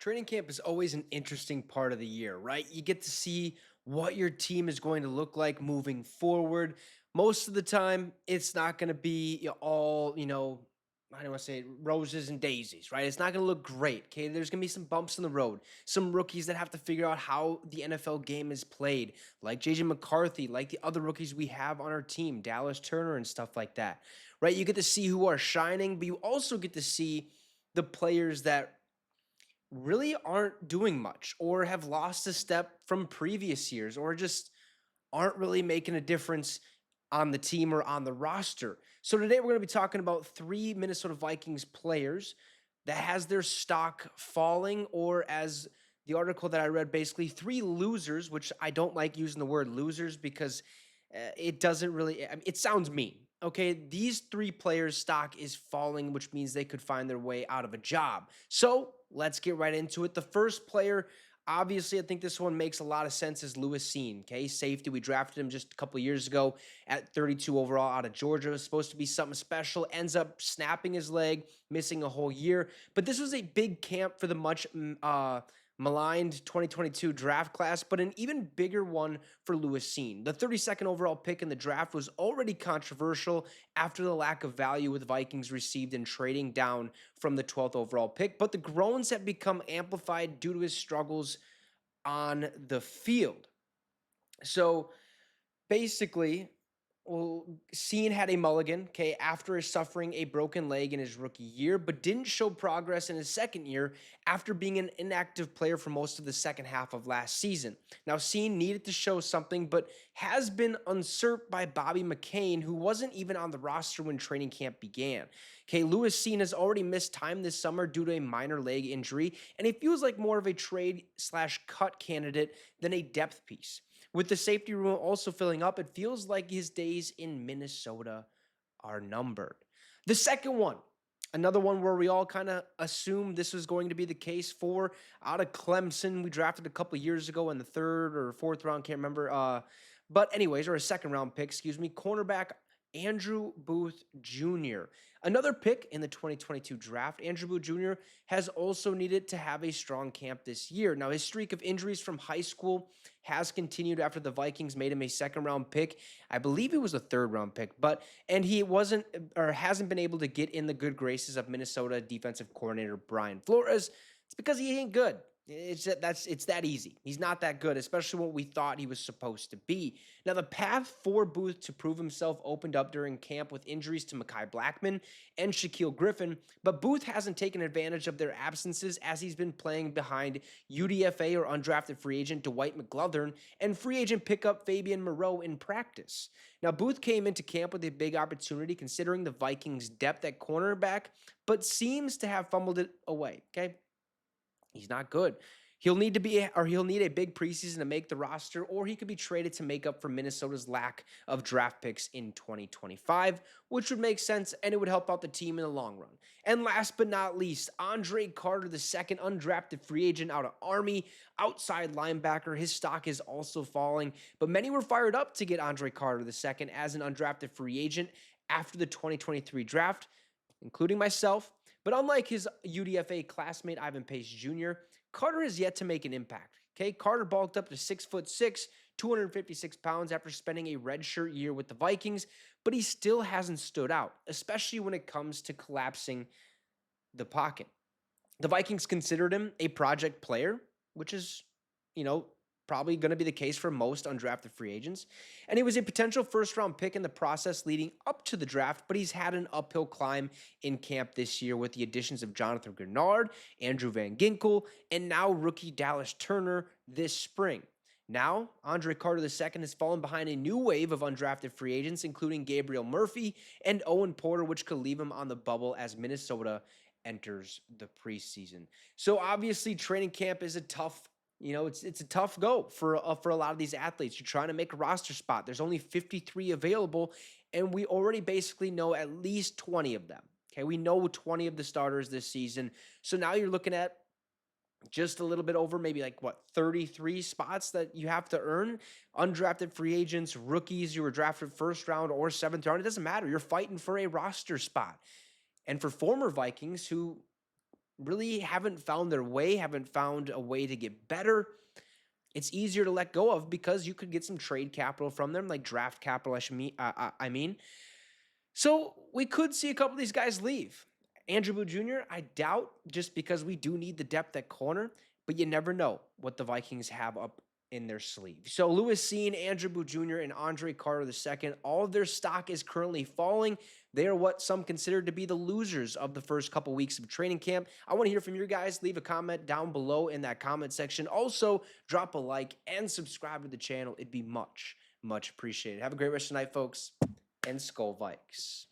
Training camp is always an interesting part of the year, right? You get to see what your team is going to look like moving forward. Most of the time, it's not going to be all, I don't want to say roses and daisies, right? It's not going to look great. Okay. There's going to be some bumps in the road, some rookies that have to figure out how the NFL game is played, like JJ McCarthy, like the other rookies we have on our team, Dallas Turner and stuff like that, right? You get to see who are shining, but you also get to see the players that really aren't doing much or have lost a step from previous years or just aren't really making a difference on the team or on the roster. So today we're going to be talking about three Minnesota Vikings players that has their stock falling, or as the article that I read, basically three losers, which I don't like using the word losers because it doesn't really, I mean, it sounds mean. Okay, these three players' stock is falling, which means they could find their way out of a job. So let's get right into it. The first player, obviously, I think this one makes a lot of sense, is Lewis Cine. Okay, safety. We drafted him just a couple of years ago at 32 overall out of Georgia. It was supposed to be something special. Ends up snapping his leg, missing a whole year. But this was a big camp for the much maligned 2022 draft class, but an even bigger one for Lewis Cine. The 32nd overall pick in the draft was already controversial after the lack of value with Vikings received in trading down from the 12th overall pick, but the groans have become amplified due to his struggles on the field. So basically, well, Cine had a mulligan, okay, after suffering a broken leg in his rookie year, but didn't show progress in his second year after being an inactive player for most of the second half of last season. Now, Cine needed to show something, but has been usurped by Bobby McCain, who wasn't even on the roster when training camp began. Okay, Lewis Cine has already missed time this summer due to a minor leg injury, and he feels like more of a trade slash cut candidate than a depth piece. With the safety room also filling up, it feels like his days in Minnesota are numbered. The second one, another one where we all kind of assumed this was going to be the case for, out of Clemson. We drafted a couple years ago in the third or fourth round, can't remember. But anyways, or a second round pick, excuse me, cornerback Andrew Booth Jr. Another pick in the 2022 draft. Andrew Booth Jr. has also needed to have a strong camp this year. Now, his streak of injuries from high school has continued after the Vikings made him a second round pick. I believe it was a third round pick, and he wasn't or hasn't been able to get in the good graces of Minnesota defensive coordinator Brian Flores. It's because he ain't good. It's that easy. He's not that good, especially what we thought he was supposed to be. Now, the path for Booth to prove himself opened up during camp with injuries to Mekhi Blackman and Shaquille Griffin, but Booth hasn't taken advantage of their absences as he's been playing behind UDFA or undrafted free agent Dwight McGlothern and free agent pickup Fabian Moreau in practice. Now, Booth came into camp with a big opportunity considering the Vikings' depth at cornerback, but seems to have fumbled it away. Okay. He's not good. He'll need a big preseason to make the roster, or he could be traded to make up for Minnesota's lack of draft picks in 2025, which would make sense and it would help out the team in the long run. And last but not least, Andre Carter, the second undrafted free agent out of Army, outside linebacker. His stock is also falling, but many were fired up to get Andre Carter, the second, as an undrafted free agent after the 2023 draft, including myself. But unlike his UDFA classmate Ivan Pace Jr., Carter has yet to make an impact. Okay, Carter bulked up to 6'6", 256 pounds after spending a redshirt year with the Vikings, but he still hasn't stood out, especially when it comes to collapsing the pocket. The Vikings considered him a project player, which is, probably going to be the case for most undrafted free agents. And he was a potential first-round pick in the process leading up to the draft, but he's had an uphill climb in camp this year with the additions of Jonathan Grenard, Andrew Van Ginkel, and now rookie Dallas Turner this spring. Now, Andre Carter II has fallen behind a new wave of undrafted free agents, including Gabriel Murphy and Owen Porter, which could leave him on the bubble as Minnesota enters the preseason. So obviously, training camp is a tough it's a tough go for a lot of these athletes. You're trying to make a roster spot. There's only 53 available, and we already basically know at least 20 of them. Okay, we know 20 of the starters this season. So now you're looking at just a little bit over maybe 33 spots that you have to earn. Undrafted free agents, rookies, you were drafted first round or seventh round. It doesn't matter. You're fighting for a roster spot. And for former Vikings who really haven't found their way, haven't found a way to get better, it's easier to let go of because you could get some trade capital from them, like draft capital. I mean, so we could see a couple of these guys leave. Andrew Boo Jr., I doubt, just because we do need the depth at corner, but you never know what the Vikings have up in their sleeve. So Lewis Cine, Andrew Boo Jr., and Andre Carter II, all of their stock is currently falling. They are what some consider to be the losers of the first couple weeks of training camp. I want to hear from you guys. Leave a comment down below in that comment section. Also, drop a like and subscribe to the channel. It'd be much, much appreciated. Have a great rest of the night, folks, and Skull Vikes.